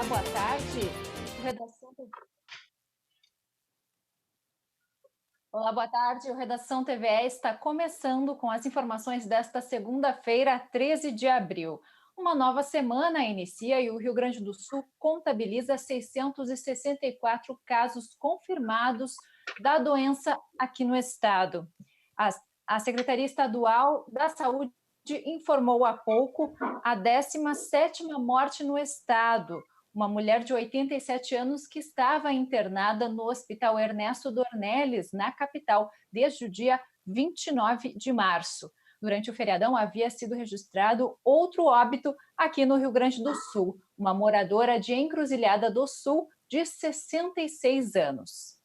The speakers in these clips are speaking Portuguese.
boa tarde. Redação... Olá, boa tarde. O Redação TVE está começando com as informações desta segunda-feira, 13 de abril. Uma nova semana inicia e o Rio Grande do Sul contabiliza 664 casos confirmados da doença aqui no estado. A Secretaria Estadual da Saúde informou há pouco a 17ª morte no estado. Uma mulher de 87 anos que estava internada no Hospital Ernesto Dornelles, na capital, desde o dia 29 de março. Durante o feriadão, havia sido registrado outro óbito aqui no Rio Grande do Sul, uma moradora de Encruzilhada do Sul, de 66 anos.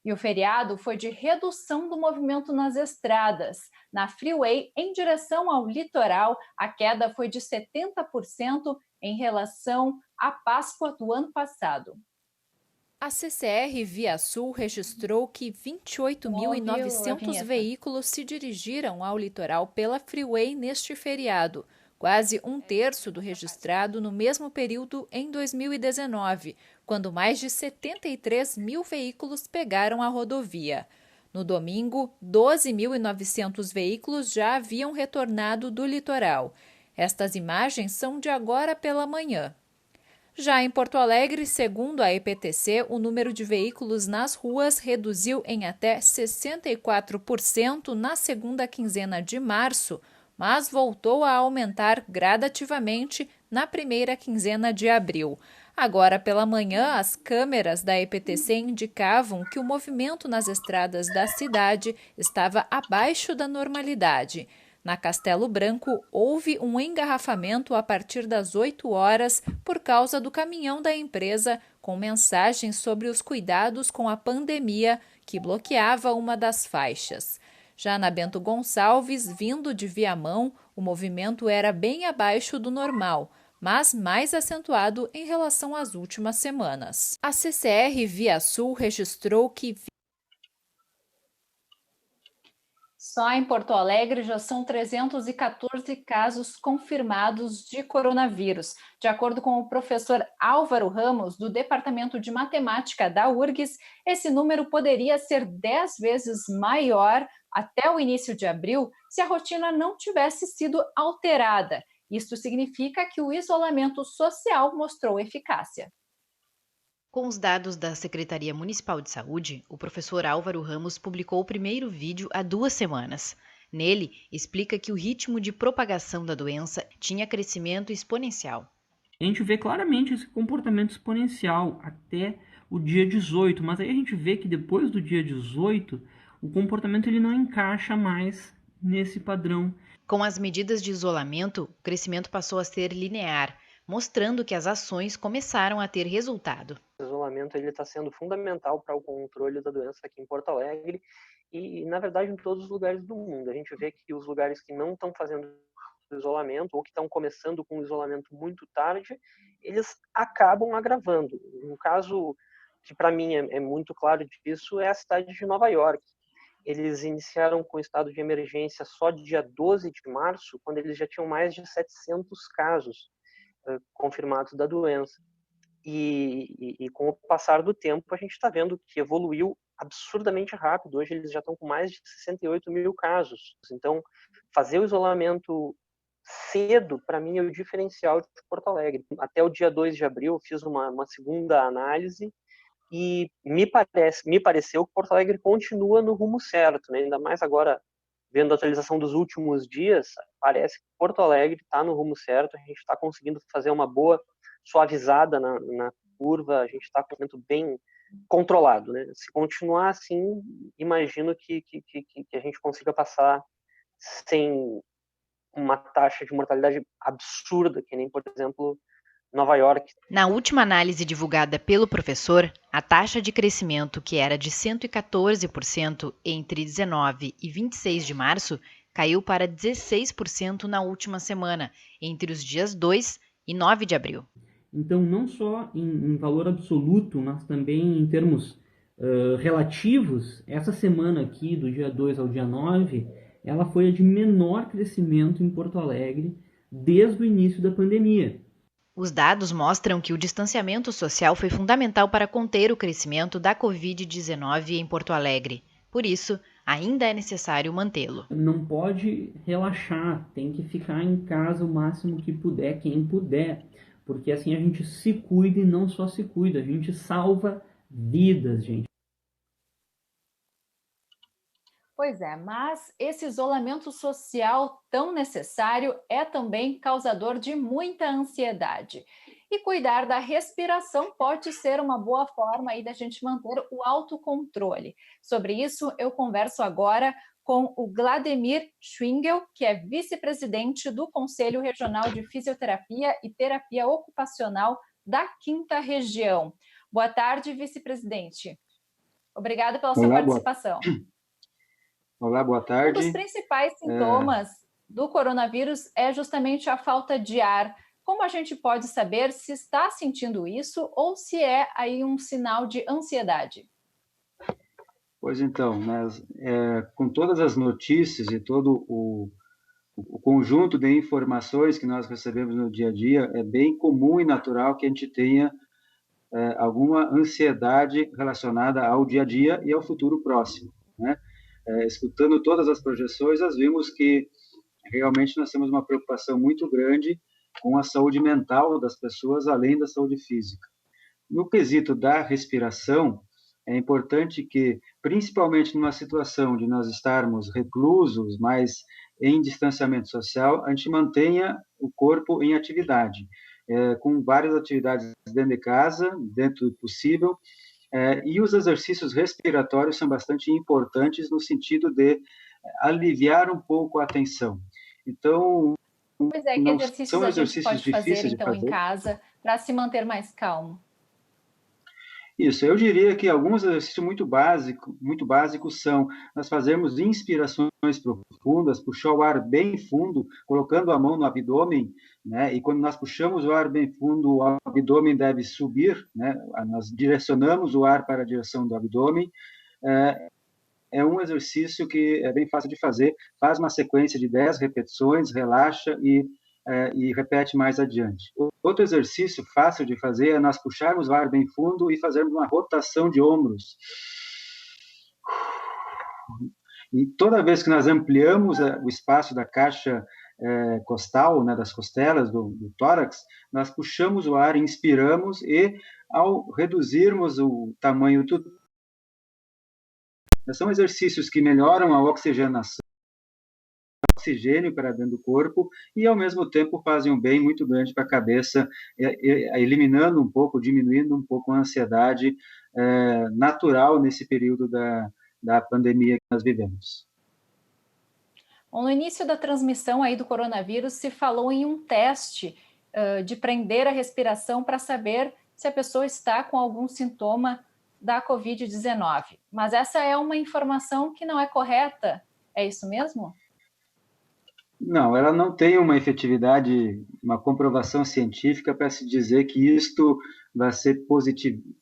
E o feriado foi de redução do movimento nas estradas. Na Freeway, em direção ao litoral, a queda foi de 70% em relação à Páscoa do ano passado. A CCR Via Sul registrou que 28.900 veículos se dirigiram ao litoral pela Freeway neste feriado, quase um terço do registrado no mesmo período em 2019, quando mais de 73 mil veículos pegaram a rodovia. No domingo, 12.900 veículos já haviam retornado do litoral. Estas imagens são de agora pela manhã. Já em Porto Alegre, segundo a EPTC, o número de veículos nas ruas reduziu em até 64% na segunda quinzena de março, mas voltou a aumentar gradativamente na primeira quinzena de abril. Agora pela manhã, as câmeras da EPTC indicavam que o movimento nas estradas da cidade estava abaixo da normalidade. Na Castelo Branco, houve um engarrafamento a partir das 8 horas por causa do caminhão da empresa com mensagens sobre os cuidados com a pandemia que bloqueava uma das faixas. Já na Bento Gonçalves, vindo de Viamão, o movimento era bem abaixo do normal, mas mais acentuado em relação às últimas semanas. A CCR Via Sul registrou que só em Porto Alegre já são 314 casos confirmados de coronavírus. De acordo com o professor Álvaro Ramos, do Departamento de Matemática da URGS, esse número poderia ser 10 vezes maior até o início de abril se a rotina não tivesse sido alterada. Isto significa que o isolamento social mostrou eficácia. Com os dados da Secretaria Municipal de Saúde, o professor Álvaro Ramos publicou o primeiro vídeo há 2 semanas. Nele, explica que o ritmo de propagação da doença tinha crescimento exponencial. A gente vê claramente esse comportamento exponencial até o dia 18, mas aí a gente vê que depois do dia 18, o comportamento ele não encaixa mais nesse padrão. Com as medidas de isolamento, o crescimento passou a ser linear, mostrando que as ações começaram a ter resultado. O isolamento está sendo fundamental para o controle da doença aqui em Porto Alegre e, na verdade, em todos os lugares do mundo. A gente vê que os lugares que não estão fazendo isolamento ou que estão começando com o isolamento muito tarde, eles acabam agravando. Um caso que, para mim, é muito claro disso é a cidade de Nova York. Eles iniciaram com o estado de emergência só dia 12 de março, quando eles já tinham mais de 700 casos confirmados da doença. E com o passar do tempo, a gente está vendo que evoluiu absurdamente rápido. Hoje eles já estão com mais de 68 mil casos. Então, fazer o isolamento cedo, para mim, é o diferencial de Porto Alegre. Até o dia 2 de abril, eu fiz uma segunda análise e me pareceu que Porto Alegre continua no rumo certo, né? Ainda mais agora, vendo a atualização dos últimos dias, parece que Porto Alegre está no rumo certo, a gente está conseguindo fazer uma boa suavizada na curva, a gente está com o momento bem controlado, né? Se continuar assim, imagino que a gente consiga passar sem uma taxa de mortalidade absurda, que nem, por exemplo, Nova York. Na última análise divulgada pelo professor, a taxa de crescimento, que era de 114% entre 19 e 26 de março, caiu para 16% na última semana, entre os dias 2 e 9 de abril. Então, não só em valor absoluto, mas também em termos relativos, essa semana aqui, do dia 2 ao dia 9, ela foi a de menor crescimento em Porto Alegre desde o início da pandemia. Os dados mostram que o distanciamento social foi fundamental para conter o crescimento da Covid-19 em Porto Alegre. Por isso, ainda é necessário mantê-lo. Não pode relaxar, tem que ficar em casa o máximo que puder, quem puder, porque assim a gente se cuida e não só se cuida, a gente salva vidas, gente. Pois é, mas esse isolamento social tão necessário é também causador de muita ansiedade. E cuidar da respiração pode ser uma boa forma aí da gente manter o autocontrole. Sobre isso, eu converso agora com o Vladimir Schwingel, que é vice-presidente do Conselho Regional de Fisioterapia e Terapia Ocupacional da 5ª Região. Boa tarde, vice-presidente. Obrigada pela sua participação. Olá, boa tarde. Um dos principais sintomas do coronavírus é justamente a falta de ar. Como a gente pode saber se está sentindo isso ou se é aí um sinal de ansiedade? Pois então, com todas as notícias e todo o conjunto de informações que nós recebemos no dia a dia, é bem comum e natural que a gente tenha alguma ansiedade relacionada ao dia a dia e ao futuro próximo, né? Escutando todas as projeções, nós vimos que realmente nós temos uma preocupação muito grande com a saúde mental das pessoas, além da saúde física. No quesito da respiração, é importante que, principalmente numa situação de nós estarmos reclusos, mas em distanciamento social, a gente mantenha o corpo em atividade, com várias atividades dentro de casa, dentro do possível, e os exercícios respiratórios são bastante importantes no sentido de aliviar um pouco a tensão. Então, pois é, que exercícios a gente pode fazer, então, em casa, para se manter mais calmo? Isso, eu diria que alguns exercícios muito básicos são nós fazermos inspirações profundas, puxar o ar bem fundo, colocando a mão no abdômen, né? E quando nós puxamos o ar bem fundo, o abdômen deve subir, né? Nós direcionamos o ar para a direção do abdômen. É um exercício que é bem fácil de fazer, faz uma sequência de 10 repetições, relaxa e repete mais adiante. Outro exercício fácil de fazer é nós puxarmos o ar bem fundo e fazermos uma rotação de ombros. E toda vez que nós ampliamos o espaço da caixa costal, né, das costelas, do tórax, nós puxamos o ar, inspiramos e, ao reduzirmos o tamanho do... São exercícios que melhoram a oxigenação, oxigênio para dentro do corpo e, ao mesmo tempo, fazem um bem muito grande para a cabeça, eliminando um pouco, diminuindo um pouco a ansiedade natural nesse período da pandemia que nós vivemos. Bom, no início da transmissão aí do coronavírus, se falou em um teste de prender a respiração para saber se a pessoa está com algum sintoma da Covid-19. Mas essa é uma informação que não é correta, é isso mesmo? Não, ela não tem uma efetividade, uma comprovação científica para se dizer que isto vai ser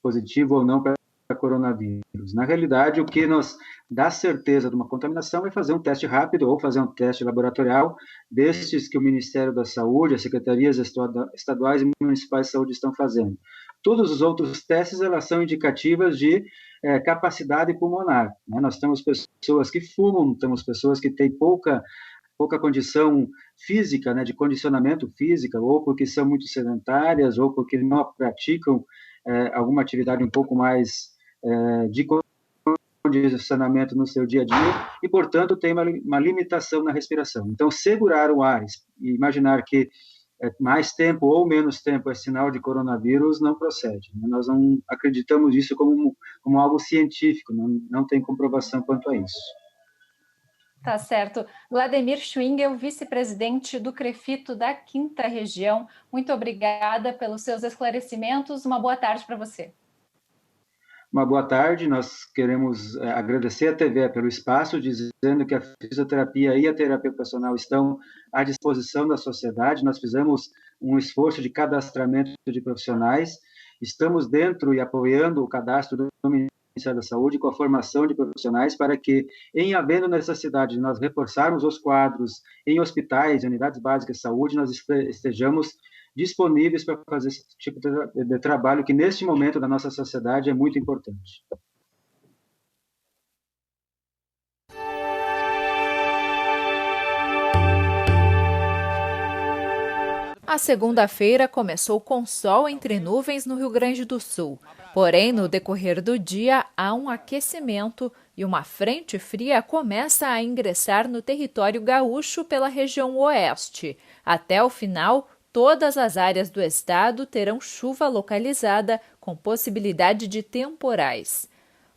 positivo ou não para coronavírus. Na realidade, o que nos dá certeza de uma contaminação é fazer um teste rápido ou fazer um teste laboratorial destes que o Ministério da Saúde, as secretarias estaduais e municipais de saúde estão fazendo. Todos os outros testes, elas são indicativas de capacidade pulmonar, né? Nós temos pessoas que fumam, temos pessoas que têm pouca condição física, né, de condicionamento físico, ou porque são muito sedentárias, ou porque não praticam alguma atividade um pouco mais de condicionamento no seu dia a dia, e, portanto, tem uma limitação na respiração. Então, segurar o ar e imaginar que mais tempo ou menos tempo é sinal de coronavírus não procede. Nós não acreditamos nisso como algo científico, não tem comprovação quanto a isso. Tá certo. Vladimir Schwingel, vice-presidente do CREFITO da 5ª Região, muito obrigada pelos seus esclarecimentos. Uma boa tarde para você. Uma boa tarde. Nós queremos agradecer à TVE pelo espaço, dizendo que a fisioterapia e a terapia ocupacional estão à disposição da sociedade. Nós fizemos um esforço de cadastramento de profissionais, estamos dentro e apoiando o cadastro do Ministério da Saúde com a formação de profissionais para que, em havendo necessidade de nós reforçarmos os quadros em hospitais, unidades básicas de saúde, nós estejamos disponíveis para fazer esse tipo de trabalho que, neste momento da nossa sociedade, é muito importante. A segunda-feira começou com sol entre nuvens no Rio Grande do Sul. Porém, no decorrer do dia, há um aquecimento e uma frente fria começa a ingressar no território gaúcho pela região oeste. Até o final, todas as áreas do estado terão chuva localizada, com possibilidade de temporais.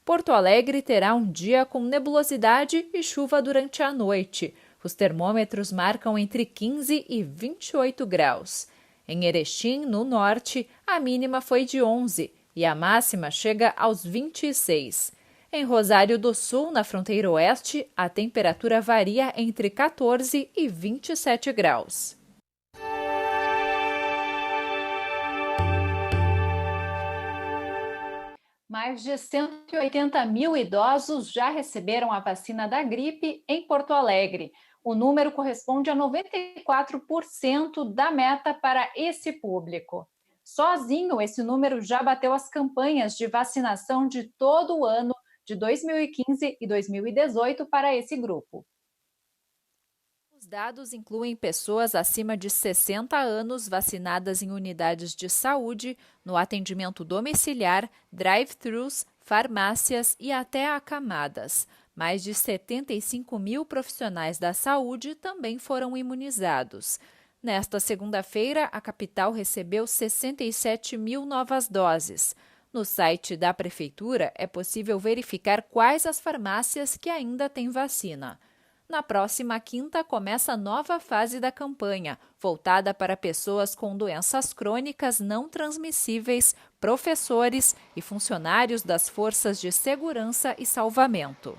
Porto Alegre terá um dia com nebulosidade e chuva durante a noite. Os termômetros marcam entre 15 e 28 graus. Em Erechim, no norte, a mínima foi de 11 e a máxima chega aos 26. Em Rosário do Sul, na fronteira oeste, a temperatura varia entre 14 e 27 graus. Mais de 180 mil idosos já receberam a vacina da gripe em Porto Alegre. O número corresponde a 94% da meta para esse público. Sozinho, esse número já bateu as campanhas de vacinação de todo o ano de 2015 e 2018 para esse grupo. Os dados incluem pessoas acima de 60 anos vacinadas em unidades de saúde, no atendimento domiciliar, drive-thrus, farmácias e até acamadas. Mais de 75 mil profissionais da saúde também foram imunizados. Nesta segunda-feira, a capital recebeu 67 mil novas doses. No site da Prefeitura, é possível verificar quais as farmácias que ainda têm vacina. Na próxima quinta, começa a nova fase da campanha, voltada para pessoas com doenças crônicas não transmissíveis, professores e funcionários das forças de segurança e salvamento.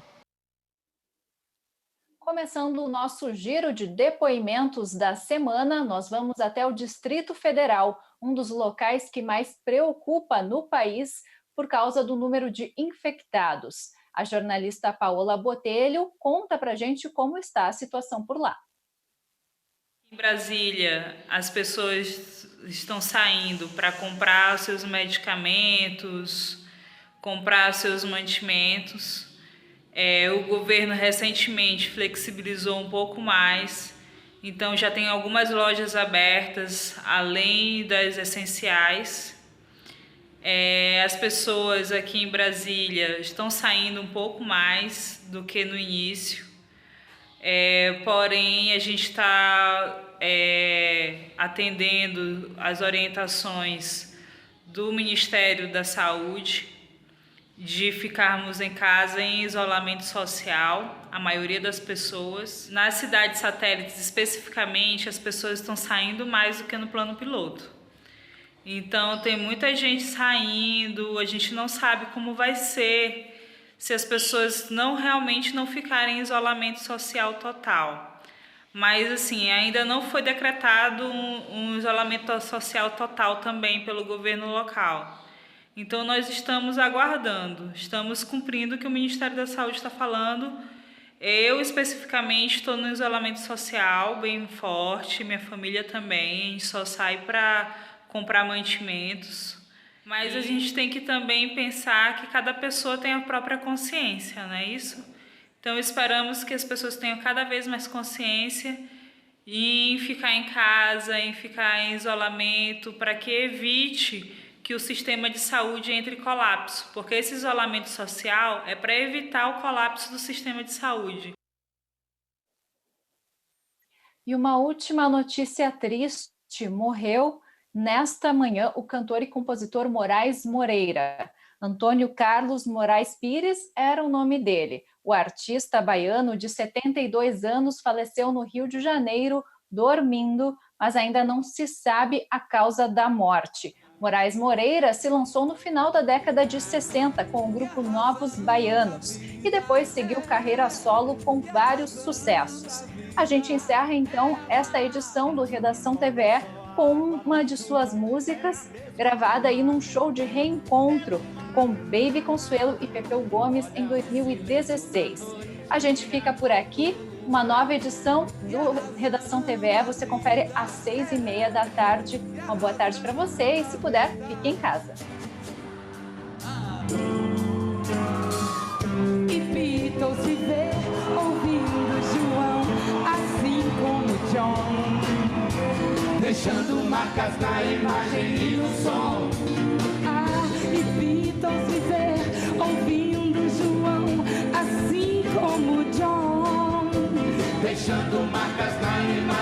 Começando o nosso giro de depoimentos da semana, nós vamos até o Distrito Federal, um dos locais que mais preocupa no país por causa do número de infectados. A jornalista Paola Botelho conta pra gente como está a situação por lá. Em Brasília, as pessoas estão saindo para comprar seus medicamentos, comprar seus mantimentos. O governo recentemente flexibilizou um pouco mais, então já tem algumas lojas abertas, além das essenciais. As pessoas aqui em Brasília estão saindo um pouco mais do que no início, porém a gente está atendendo as orientações do Ministério da Saúde, de ficarmos em casa em isolamento social, a maioria das pessoas. Nas cidades satélites, especificamente, as pessoas estão saindo mais do que no plano piloto. Então, tem muita gente saindo, a gente não sabe como vai ser se as pessoas realmente não ficarem em isolamento social total. Mas, assim, ainda não foi decretado um isolamento social total também pelo governo local. Então, nós estamos aguardando, estamos cumprindo o que o Ministério da Saúde está falando. Eu, especificamente, estou no isolamento social bem forte, minha família também, a gente só sai para comprar mantimentos. Mas a gente tem que também pensar que cada pessoa tem a própria consciência, não é isso? Então, esperamos que as pessoas tenham cada vez mais consciência em ficar em casa, em ficar em isolamento, para que evite que o sistema de saúde entre em colapso, porque esse isolamento social é para evitar o colapso do sistema de saúde. E uma última notícia triste: morreu nesta manhã o cantor e compositor Moraes Moreira. Antônio Carlos Moraes Pires era o nome dele. O artista baiano de 72 anos faleceu no Rio de Janeiro, dormindo, mas ainda não se sabe a causa da morte. Moraes Moreira se lançou no final da década de 60 com o grupo Novos Baianos e depois seguiu carreira solo com vários sucessos. A gente encerra então esta edição do Redação TVE com uma de suas músicas gravada aí num show de reencontro com Baby Consuelo e Pepeu Gomes em 2016. A gente fica por aqui. Uma nova edição do Redação TVE você confere às 6h30 da tarde. Uma boa tarde para você e, se puder, fique em casa. E Beatles se vê ouvindo João, assim como John, deixando marcas na imagem e no som. E Beatles se vê ouvindo João, assim como John, deixando marcas na imagem.